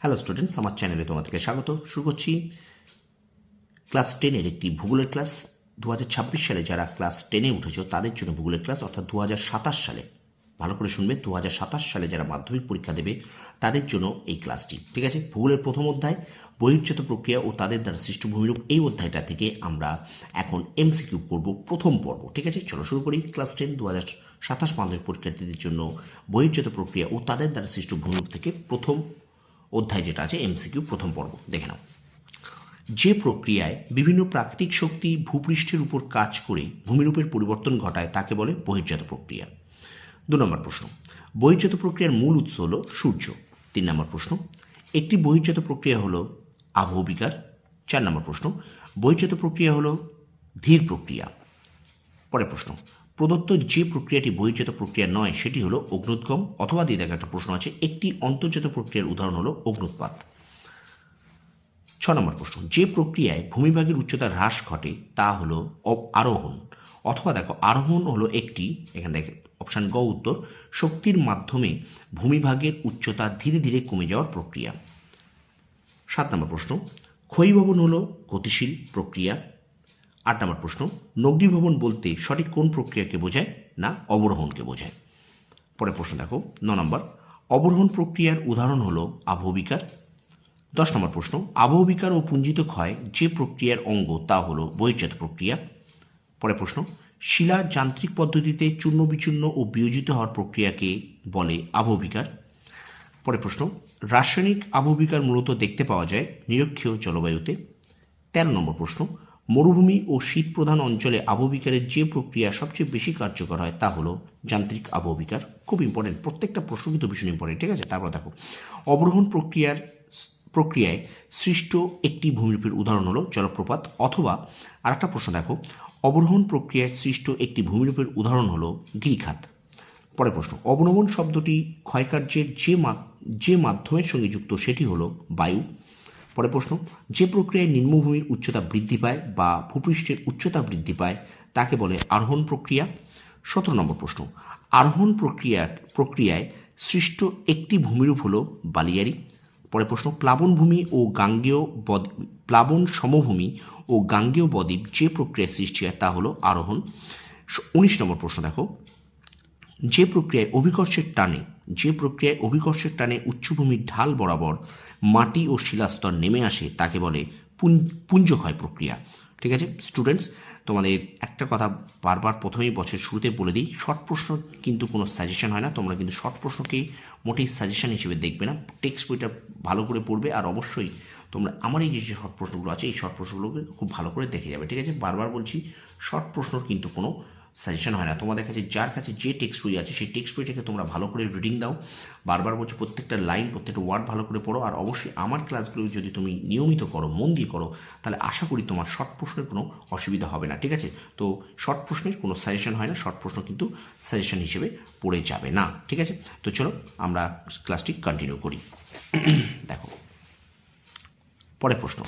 Hello students, আমার চ্যানেলে তোমাদেরকে স্বাগত। শুরু করছি ক্লাস 10-এর একটি ভূগোলের ক্লাস। 2026 সালে যারা ক্লাস 10-এ উঠেছো তাদের জন্য ভূগোলের ক্লাস, অর্থাৎ 2027 সালে, ভালো করে শুনবে, 2027 সালে যারা মাধ্যমিক পরীক্ষা দেবে তাদের জন্য এই ক্লাসটি। ঠিক আছে? ভূগোলের প্রথম অধ্যায় বহির্জাত প্রক্রিয়া ও তাদের দ্বারা সৃষ্ট ভূমিরূপ, এই অধ্যায়টা থেকে আমরা এখন এমসিকিউ করব প্রথম পর্ব। ঠিক আছে, চলো শুরু করি। ক্লাস 10 2027 মাধ্যমিক পরীক্ষার্থীদের জন্য বহির্জাত প্রক্রিয়া ও তাদের দ্বারা সৃষ্ট ভূমিরূপ থেকে প্রথম অধ্যায় যেটা আছে এমসিকিউ প্রথম পর্ব দেখে নাও। যে প্রক্রিয়ায় বিভিন্ন প্রাকৃতিক শক্তি ভূপৃষ্ঠের উপর কাজ করে ভূমিরূপের পরিবর্তন ঘটায় তাকে বলে বহির্জাত প্রক্রিয়া। 2 নম্বর প্রশ্ন, বহির্জাত প্রক্রিয়ার মূল উৎস হল সূর্য। 3 নম্বর প্রশ্ন, একটি বহির্জাত প্রক্রিয়া হল আবহবিকার। 4 নম্বর প্রশ্ন, বহির্জাত প্রক্রিয়া হল ধীর প্রক্রিয়া। পরের প্রশ্ন, প্রদত্ত যে প্রক্রিয়াটি বহির্জাত প্রক্রিয়া নয় সেটি হলো অগ্নুদ্গম, অথবা দিয়ে দেখা একটা প্রশ্ন আছে, একটি অন্তর্জাত প্রক্রিয়ার উদাহরণ হলো অগ্নুৎপাত। 6 নম্বর প্রশ্ন, যে প্রক্রিয়ায় ভূমিভাগের উচ্চতা হ্রাস ঘটে তা হলো আরোহণ, অথবা দেখো আরোহণ হলো একটি, এখানে দেখে অপশান গ উত্তর, শক্তির মাধ্যমে ভূমিভাগের উচ্চতা ধীরে ধীরে কমে যাওয়ার প্রক্রিয়া। 7 নম্বর প্রশ্ন, ক্ষয়ীভবন হলো গতিশীল প্রক্রিয়া। 8 নম্বর প্রশ্ন, নগ্নীভবন বলতে সঠিক কোন প্রক্রিয়াকে বোঝায়? না, অবরোহণকে বোঝায়। পরের প্রশ্ন দেখো 9 নম্বর, অবরোহণ প্রক্রিয়ার উদাহরণ হলো আবহবিকার। 10 নম্বর প্রশ্ন, আবহবিকার ও পুঞ্জিত ক্ষয় যে প্রক্রিয়ার অঙ্গ তা হলো বহির্জাত প্রক্রিয়া। পরের প্রশ্ন, শিলা যান্ত্রিক পদ্ধতিতে চূর্ণ বিচূর্ণ ও বিয়োজিত হওয়ার প্রক্রিয়াকে বলে আবহবিকার। পরের প্রশ্ন, রাসায়নিক আবহবিকার মূলত দেখতে পাওয়া যায় নিরক্ষীয় জলবায়ুতে। 13 নম্বর প্রশ্ন, মরুভূমি ও শীত প্রধান অঞ্চলে আবহবিকারের যে প্রক্রিয়া সবচেয়ে বেশি কার্যকর হয় তা হলো যান্ত্রিক আবহবিকার। খুব ইম্পর্টেন্ট, প্রত্যেকটা প্রশ্ন কিন্তু ভীষণ ইম্পর্টেন্ট। ঠিক আছে, তারপর দেখো, অবরোহণ প্রক্রিয়ায় সৃষ্ট একটি ভূমিরূপের উদাহরণ হলো জলপ্রপাত। অথবা আরেকটা প্রশ্ন দেখো, অবরোহণ প্রক্রিয়ায় সৃষ্ট একটি ভূমিরূপের উদাহরণ হলো গিরিখাত। পরের প্রশ্ন, অবনমন শব্দটি ক্ষয়কার্যের যে মাধ্যমের সঙ্গে যুক্ত সেটি হলো বায়ু। পরের প্রশ্ন, যে প্রক্রিয়ায় নিম্নভূমির উচ্চতা বৃদ্ধি পায় বা ভূপৃষ্ঠের উচ্চতা বৃদ্ধি পায় তাকে বলে আরোহণ প্রক্রিয়া। 17 নম্বর প্রশ্ন, আরোহণ প্রক্রিয়ায় সৃষ্ট একটি ভূমিরূপ হলো বালিয়ারি। পরের প্রশ্ন, প্লাবন সমভূমি ও গাঙ্গেয় বদ্বীপ যে প্রক্রিয়ায় সৃষ্টি হয় তা হলো আরোহণ। 19 নম্বর প্রশ্ন দেখো, যে প্রক্রিয়ায় অভিকর্ষের টানে উচ্চভূমির ঢাল বরাবর মাটি ও শিলাস্তর নেমে আসে তাকে বলে পুঞ্জক্ষয় প্রক্রিয়া। ঠিক আছে স্টুডেন্টস, তোমাদের একটা কথা বারবার প্রথমেই বছর শুরুতে বলে দিই, শর্ট প্রশ্ন কিন্তু কোনো সাজেশন হয় না। তোমরা কিন্তু শর্ট প্রশ্নকেই মোটেই সাজেশন হিসেবে দেখবে না, টেক্সট বইটা ভালো করে পড়বে। আর অবশ্যই তোমরা আমার এই যে শর্ট প্রশ্নগুলো আছে এই শর্ট প্রশ্নগুলোকে খুব ভালো করে দেখে যাবে। ঠিক আছে, বারবার বলছি, শর্ট প্রশ্নর কিন্তু কোনো সাজেশন হয় না। তোমাদের কাছে যার কাছে যে টেক্সট বই আছে সেই টেক্সট বইটাকে তোমরা ভালো করে রিডিং দাও। বারবার বলছি, প্রত্যেকটা লাইন প্রত্যেকটা ওয়ার্ড ভালো করে পড়ো। আর অবশ্যই আমার ক্লাসগুলো যদি তুমি নিয়মিত করো, মন দিয়ে করো, তাহলে আশা করি তোমার শর্ট প্রশ্নের কোনো অসুবিধা হবে না। ঠিক আছে, তো শর্ট প্রশ্নের কোনো সাজেশন হয় না, শর্ট প্রশ্ন কিন্তু সাজেশন হিসেবে পড়ে যাবে না। ঠিক আছে, তো চলো আমরা ক্লাসটি কন্টিনিউ করি। দেখো পরের প্রশ্ন,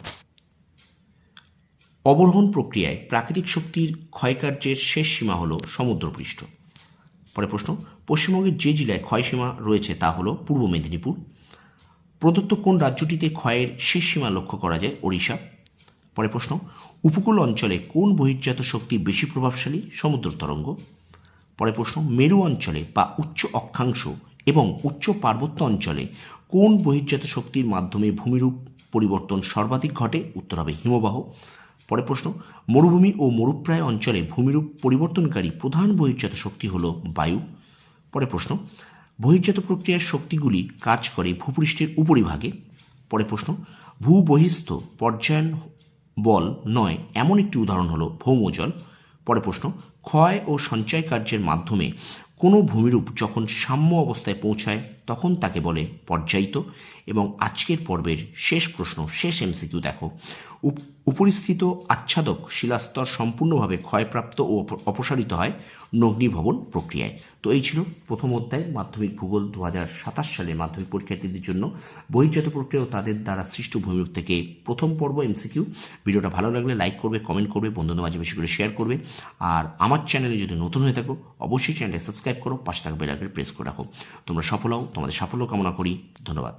অবরোহণ প্রক্রিয়ায় প্রাকৃতিক শক্তির ক্ষয়কার্যের শেষ সীমা হলো সমুদ্রপৃষ্ঠ। পরের প্রশ্ন, পশ্চিমবঙ্গের যে জেলায় ক্ষয়সীমা রয়েছে তা হলো পূর্ব মেদিনীপুর। প্রদত্ত কোন রাজ্যটিতে ক্ষয়ের শেষ সীমা লক্ষ্য করা যায়? ওড়িশা। পরের প্রশ্ন, উপকূল অঞ্চলে কোন বহির্জাত শক্তি বেশি প্রভাবশালী? সমুদ্র তরঙ্গ। পরের প্রশ্ন, মেরু অঞ্চলে বা উচ্চ অক্ষাংশ এবং উচ্চ পার্বত্য অঞ্চলে কোন বহির্জাত শক্তির মাধ্যমে ভূমিরূপ পরিবর্তন সর্বাধিক ঘটে? উত্তর হবে হিমবাহ। পরের প্রশ্ন, মরুভূমি ও মরুপ্রায় অঞ্চলে ভূমিরূপ পরিবর্তনকারী প্রধান বহির্জাত শক্তি হল বায়ু। পরের প্রশ্ন, বহির্জাত প্রক্রিয়ার শক্তিগুলি কাজ করে ভূপৃষ্ঠের উপরিভাগে। পরের প্রশ্ন, ভূবহিস্থ পর্যায়ন বল নয় এমন একটি উদাহরণ হল ভৌমজল। পরের প্রশ্ন, ক্ষয় ও সঞ্চয় কার্যের মাধ্যমে কোনো ভূমিরূপ যখন সাম্য অবস্থায় পৌঁছায় তখন তাকে বলে পর্যায়িত। এবং আজকের পর্বের শেষ প্রশ্ন, শেষ এমসিকিউ দেখো, উপরিস্থিত আচ্ছাদক শিলাস্তর সম্পূর্ণভাবে ক্ষয়প্রাপ্ত ও অপসারিত হয় নগ্নীভবন প্রক্রিয়ায়। তো এই ছিল প্রথম অধ্যায় মাধ্যমিক ভূগোল 2027 সালে মাধ্যমিক পরীক্ষার্থীদের জন্য বহির্জাত প্রক্রিয়া ও তাদের দ্বারা সৃষ্ট ভূমিরূপ থেকে প্রথম পর্ব এমসিকিউ। ভিডিওটা ভালো লাগলে লাইক করবে, কমেন্ট করবে, বন্ধুদের মাঝে বেশি করে শেয়ার করবে। আর আমার চ্যানেলে যদি নতুন হয়ে থাকো অবশ্যই চ্যানেলটা সাবস্ক্রাইব করো, পাশে থাকা বেল আইকনটি প্রেস করে রাখো। তোমরা সফল হও, তোমাদের সাফল্য কামনা করি। ধন্যবাদ।